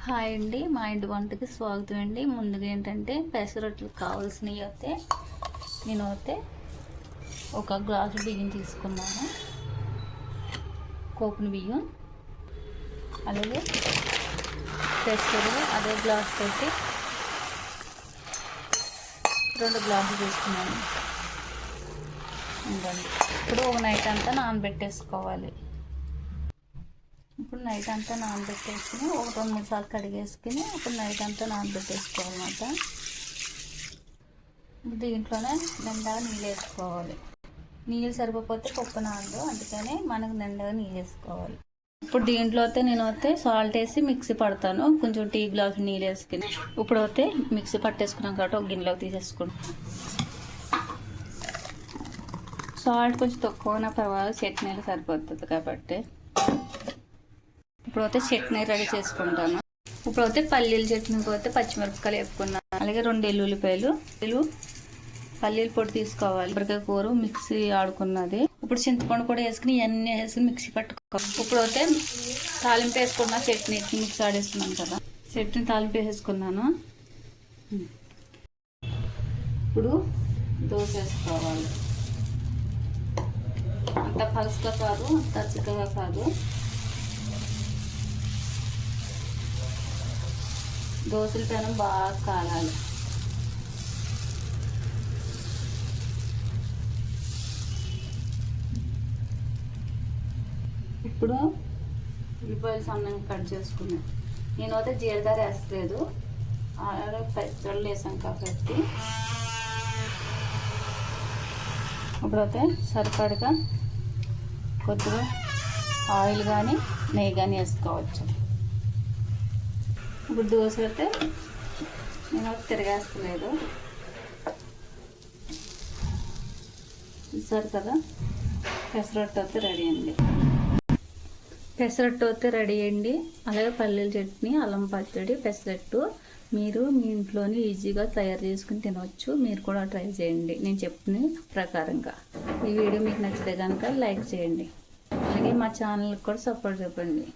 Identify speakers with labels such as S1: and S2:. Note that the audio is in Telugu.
S1: హాయ్ అండి, మా ఇంటి వంటకి స్వాగతం అండి. ముందుగా ఏంటంటే పెసరొట్లకు కావాల్సినవి అయితే నేను ఒక గ్లాసు బియ్యం తీసుకున్నాను, కోపుని బియ్యం. అలాగే పెసరు అదే గ్లాస్ తోటి 2 గ్లాసులు తీసుకున్నాను. ఉండండి, ఇప్పుడు ఒక నైట్ అంతా నానబెట్టేసుకోవాలి. ఇప్పుడు నైట్ అంతా నానబెట్టేసుకుని ఒక 2-3 సార్లు కడిగేసుకుని ఇప్పుడు నైట్ అంతా నానబెట్టేసుకోవాలన్నమాట. దీంట్లోనే నిండా నీళ్ళు వేసుకోవాలి. నీళ్ళు సరిపోతే పప్పు నానదు, అందుకనే మనకు నిండగా నీళ్ళు వేసుకోవాలి. ఇప్పుడు దీంట్లో నేను సాల్ట్ వేసి మిక్సీ పడతాను, కొంచెం టీ గ్లాసు నీళ్ళు వేసుకుని. ఇప్పుడు మిక్సీ పట్టేసుకున్నాం కాబట్టి ఒక గిన్నెలోకి తీసేసుకుంటాం. సాల్ట్ కొంచెం తక్కువైనా పర్వాలేదు, చట్నీలు సరిపోతుంది కాబట్టి. ఇప్పుడు చట్నీ రెడీ చేసుకుంటాను. ఇప్పుడు పల్లీల చట్నీకి పచ్చిమిరపకాయలు వేపుకున్నాను. అలాగే 2 ఎల్లుల్లిపాయలు, పల్లీల పొడి తీసుకోవాలి. మిరపకాయ కూర మిక్సీ ఆడుకున్నది. ఇప్పుడు చింతపండు కూడా వేసుకుని ఇవన్నీ వేసుకుని మిక్సీ పట్టుకోవాలి. ఇప్పుడు తాలింపు వేసుకున్నా, చట్నీకి మిక్సీ ఆడేసుకున్నాను కదా, చట్నీ తాలింపు వేసుకున్నాను. ఇప్పుడు దోశ వేసుకోవాలి. అంత పలుసుగా కాదు, అంత చిక్కగా కాదు. దోశల పెనం బాగా కాలాలి. ఇప్పుడు ఉల్లిపాయలు సన్నంగా కట్ చేసుకున్నాను. నేను జీలకర్ర వేస్తలేదు, అలాగే పచ్చళ్ళు వేసాను కాబట్టి. ఇప్పుడు సరిపడగా కొద్దిగా ఆయిల్ కానీ నెయ్యి కానీ వేసుకోవచ్చు. ఇప్పుడు దోశ నేను తిరగేస్తలేదు, చూసారు కదా. పెసరట్టు రెడీ అండి. పెసరట్టు రెడీ అండి. అలాగే పల్లీల చట్నీ, అల్లం పచ్చడి, పెసరట్టు మీరు మీ ఇంట్లోనే ఈజీగా తయారు చేసుకుని తినవచ్చు. మీరు కూడా ట్రై చేయండి నేను చెప్పిన ప్రకారంగా. ఈ వీడియో మీకు నచ్చితే కనుక లైక్ చేయండి. అలాగే మా ఛానల్కి కూడా సపోర్ట్ చెప్పండి.